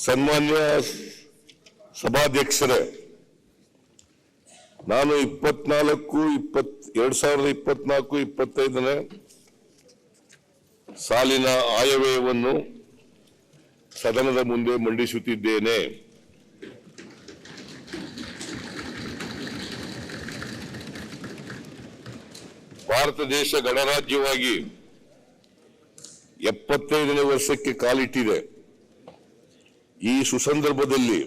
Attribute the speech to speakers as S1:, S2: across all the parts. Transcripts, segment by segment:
S1: ಸನ್ಮಾನ್ಯ ಸಭಾಧ್ಯಕ್ಷರೇ, ನಾನು 2024-25 ಸಾಲಿನ ಆಯವ್ಯಯವನ್ನು ಸದನದ ಮುಂದೆ ಮಂಡಿಸುತ್ತಿದ್ದೇನೆ. ಭಾರತ ದೇಶ ಗಣರಾಜ್ಯವಾಗಿ 75ನೇ ವರ್ಷಕ್ಕೆ ಕಾಲಿಟ್ಟಿದೆ. ಈ ಸುಸಂದರ್ಭದಲ್ಲಿ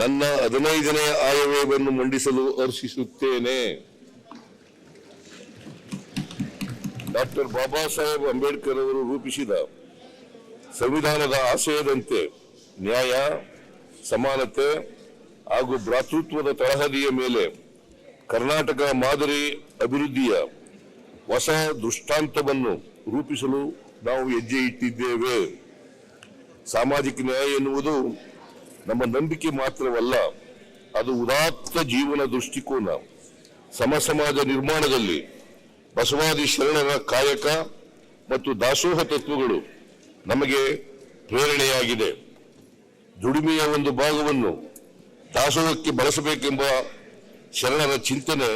S1: ನನ್ನ 15ನೇ ಆಯವ್ಯಯವನ್ನು ಮಂಡಿಸಲು ಹರ್ಷಿಸುತ್ತೇನೆ. ಡಾಕ್ಟರ್ ಬಾಬಾ ಸಾಹೇಬ್ ಅಂಬೇಡ್ಕರ್ ಅವರು ರೂಪಿಸಿದ ಸಂವಿಧಾನದ ಆಶಯದಂತೆ ನ್ಯಾಯ, ಸಮಾನತೆ ಹಾಗೂ ಭ್ರಾತೃತ್ವದ ತಳಹದಿಯ ಮೇಲೆ ಕರ್ನಾಟಕ ಮಾದರಿ ಅಭಿವೃದ್ಧಿಯ ಹೊಸ ದೃಷ್ಟಾಂತವನ್ನು ರೂಪಿಸಲು ನಾವು ಹೆಜ್ಜೆ ಇಟ್ಟಿದ್ದೇವೆ. ಸಾಮಾಜಿಕ ನ್ಯಾಯ ಎನ್ನುವುದು ನಮ್ಮ ನಂಬಿಕೆ ಮಾತ್ರವಲ್ಲ, ಅದು ಉದಾತ್ತ ಜೀವನ ದೃಷ್ಟಿಕೋನ. ಸಮಾಜ ನಿರ್ಮಾಣದಲ್ಲಿ ಬಸವಾದಿ ಶರಣರ ಕಾಯಕ ಮತ್ತು ದಾಸೋಹ ತತ್ವಗಳು ನಮಗೆ ಪ್ರೇರಣೆಯಾಗಿದೆ. ದುಡಿಮೆಯ ಒಂದು ಭಾಗವನ್ನು ದಾಸೋಹಕ್ಕೆ ಬಳಸಬೇಕೆಂಬ ಶರಣರ ಚಿಂತನೆ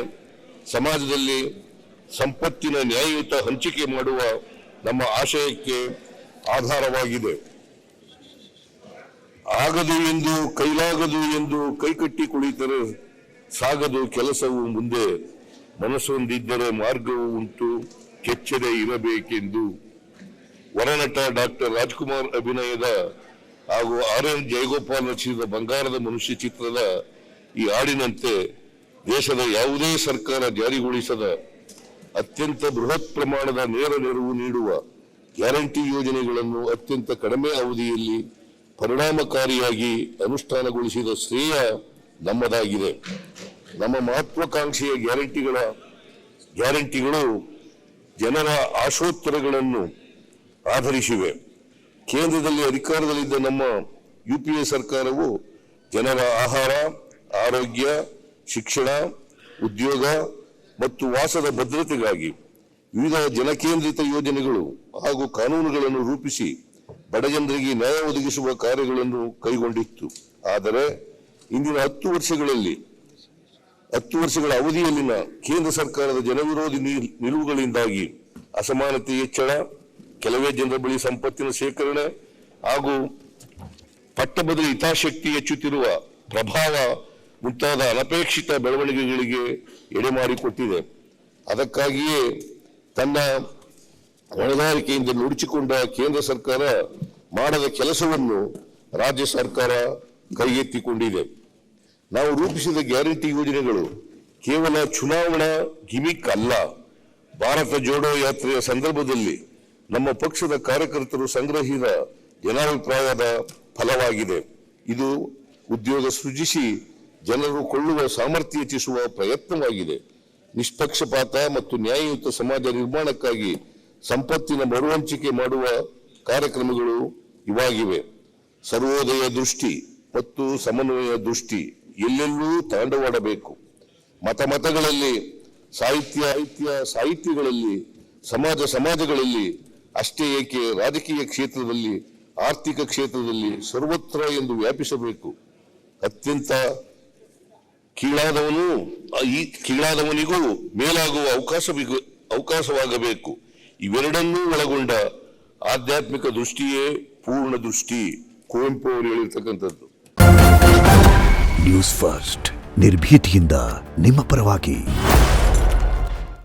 S1: ಸಮಾಜದಲ್ಲಿ ಸಂಪತ್ತಿನ ನ್ಯಾಯಯುತ ಹಂಚಿಕೆ ಮಾಡುವ ನಮ್ಮ ಆಶಯಕ್ಕೆ ಆಧಾರವಾಗಿದೆ. ಆಗದು ಎಂದು ಕೈಲಾಗದು ಎಂದು ಕೈಕಟ್ಟಿ ಕುಳಿತರೆ ಸಾಗದು ಕೆಲಸವು ಮುಂದೆ, ಮನಸ್ಸೊಂದಿದ್ದರೆ ಮಾರ್ಗವು ಉಂಟು, ಕೆಚ್ಚದೆ ಇರಬೇಕೆಂದು ವರನಟ ಡಾಕ್ಟರ್ ರಾಜ್ಕುಮಾರ್ ಅಭಿನಯದ ಹಾಗೂ RN ಜಯಗೋಪಾಲ್ ರಚಿಸಿದ ಬಂಗಾರದ ಮನುಷ್ಯ ಚಿತ್ರದ ಈ ಹಾಡಿನಂತೆ ದೇಶದ ಯಾವುದೇ ಸರ್ಕಾರ ಜಾರಿಗೊಳಿಸದ ಅತ್ಯಂತ ಬೃಹತ್ ಪ್ರಮಾಣದ ನೇರ ನೆರವು ನೀಡುವ ಗ್ಯಾರಂಟಿ ಯೋಜನೆಗಳನ್ನು ಅತ್ಯಂತ ಕಡಿಮೆ ಅವಧಿಯಲ್ಲಿ ಪರಿಣಾಮಕಾರಿಯಾಗಿ ಅನುಷ್ಠಾನಗೊಳಿಸಿದ ಶ್ರೇಯ ನಮ್ಮದಾಗಿದೆ. ನಮ್ಮ ಮಹತ್ವಾಕಾಂಕ್ಷೆಯ ಗ್ಯಾರಂಟಿಗಳು ಜನರ ಆಶೋತ್ತರಗಳನ್ನು ಆಧರಿಸಿವೆ. ಕೇಂದ್ರದಲ್ಲಿ ಅಧಿಕಾರದಲ್ಲಿದ್ದ ನಮ್ಮ UPA ಸರ್ಕಾರವು ಜನರ ಆಹಾರ, ಆರೋಗ್ಯ, ಶಿಕ್ಷಣ, ಉದ್ಯೋಗ ಮತ್ತು ವಾಸದ ಭದ್ರತೆಗಾಗಿ ವಿವಿಧ ಜನಕೇಂದ್ರಿತ ಯೋಜನೆಗಳು ಹಾಗೂ ಕಾನೂನುಗಳನ್ನು ರೂಪಿಸಿ ಬಡ ಜನರಿಗೆ ನ್ಯಾಯ ಒದಗಿಸುವ ಕಾರ್ಯಗಳನ್ನು ಕೈಗೊಂಡಿತ್ತು. ಆದರೆ ಇಂದಿನ 10 ವರ್ಷಗಳ ಅವಧಿಯಲ್ಲಿನ ಕೇಂದ್ರ ಸರ್ಕಾರದ ಜನವಿರೋಧಿ ನಿಲುವುಗಳಿಂದಾಗಿ ಅಸಮಾನತೆ ಹೆಚ್ಚಳ, ಕೆಲವೇ ಜನರ ಬಳಿ ಸಂಪತ್ತಿನ ಶೇಖರಣೆ ಹಾಗೂ ಪಟ್ಟಬದಲಿ ಹಿತಾಸಕ್ತಿ ಹೆಚ್ಚುತ್ತಿರುವ ಪ್ರಭಾವ ಮುಂತಾದ ಅನಪೇಕ್ಷಿತ ಬೆಳವಣಿಗೆಗಳಿಗೆ ಎಡೆಮಾಡಿಕೊಟ್ಟಿದೆ. ಅದಕ್ಕಾಗಿಯೇ ತನ್ನ ಹೊಣೆಗಾರಿಕೆಯಿಂದ ನುಡಿಸಿಕೊಂಡ ಕೇಂದ್ರ ಸರ್ಕಾರ ಮಾಡದ ಕೆಲಸವನ್ನು ರಾಜ್ಯ ಸರ್ಕಾರ ಕೈಗೆತ್ತಿಕೊಂಡಿದೆ. ನಾವು ರೂಪಿಸಿದ ಗ್ಯಾರಂಟಿ ಯೋಜನೆಗಳು ಕೇವಲ ಚುನಾವಣಾ ಗಿಮಿಕ್ ಅಲ್ಲ. ಭಾರತ ಜೋಡೋ ಯಾತ್ರೆಯ ಸಂದರ್ಭದಲ್ಲಿ ನಮ್ಮ ಪಕ್ಷದ ಕಾರ್ಯಕರ್ತರು ಸಂಗ್ರಹಿಸಿದ ಜನಾಭಿಪ್ರಾಯದ ಫಲವಾಗಿದೆ. ಇದು ಉದ್ಯೋಗ ಸೃಜಿಸಿ ಜನರು ಕೊಳ್ಳುವ ಸಾಮರ್ಥ್ಯ ಹೆಚ್ಚಿಸುವ ಪ್ರಯತ್ನವಾಗಿದೆ. ನಿಷ್ಪಕ್ಷಪಾತ ಮತ್ತು ನ್ಯಾಯಯುತ ಸಮಾಜ ನಿರ್ಮಾಣಕ್ಕಾಗಿ ಸಂಪತ್ತಿನ ಮರುಹಂಚಿಕೆ ಮಾಡುವ ಕಾರ್ಯಕ್ರಮಗಳು ಇವಾಗಿವೆ. ಸರ್ವೋದಯ ದೃಷ್ಟಿ ಮತ್ತು ಸಮನ್ವಯ ದೃಷ್ಟಿ ಎಲ್ಲೆಲ್ಲೂ ತಾಂಡವಾಡಬೇಕು. ಮತಗಳಲ್ಲಿ, ಸಾಹಿತ್ಯಗಳಲ್ಲಿ, ಸಮಾಜಗಳಲ್ಲಿ ಅಷ್ಟೇ ಏಕೆ ರಾಜಕೀಯ ಕ್ಷೇತ್ರದಲ್ಲಿ, ಆರ್ಥಿಕ ಕ್ಷೇತ್ರದಲ್ಲಿ ಸರ್ವತ್ರ ಎಂದು ವ್ಯಾಪಿಸಬೇಕು. ಅತ್ಯಂತ ಕೀಳಾದವನಿಗೂ ಮೇಲಾಗುವ ಅವಕಾಶವಾಗಬೇಕು. ಇವೆರಡನ್ನೂ ಒಳಗೊಂಡ ಆಧ್ಯಾತ್ಮಿಕ ದೃಷ್ಟಿಯೇ ಪೂರ್ಣ ದೃಷ್ಟಿ. ಕುವೆಂಪು ಅವರು ಹೇಳಿರ್ತಕ್ಕಂಥದ್ದು.
S2: ನ್ಯೂಸ್ ಫಸ್ಟ್ ನಿರ್ಭೀತಿಯಿಂದ ನಿಮ್ಮ ಪರವಾಗಿ.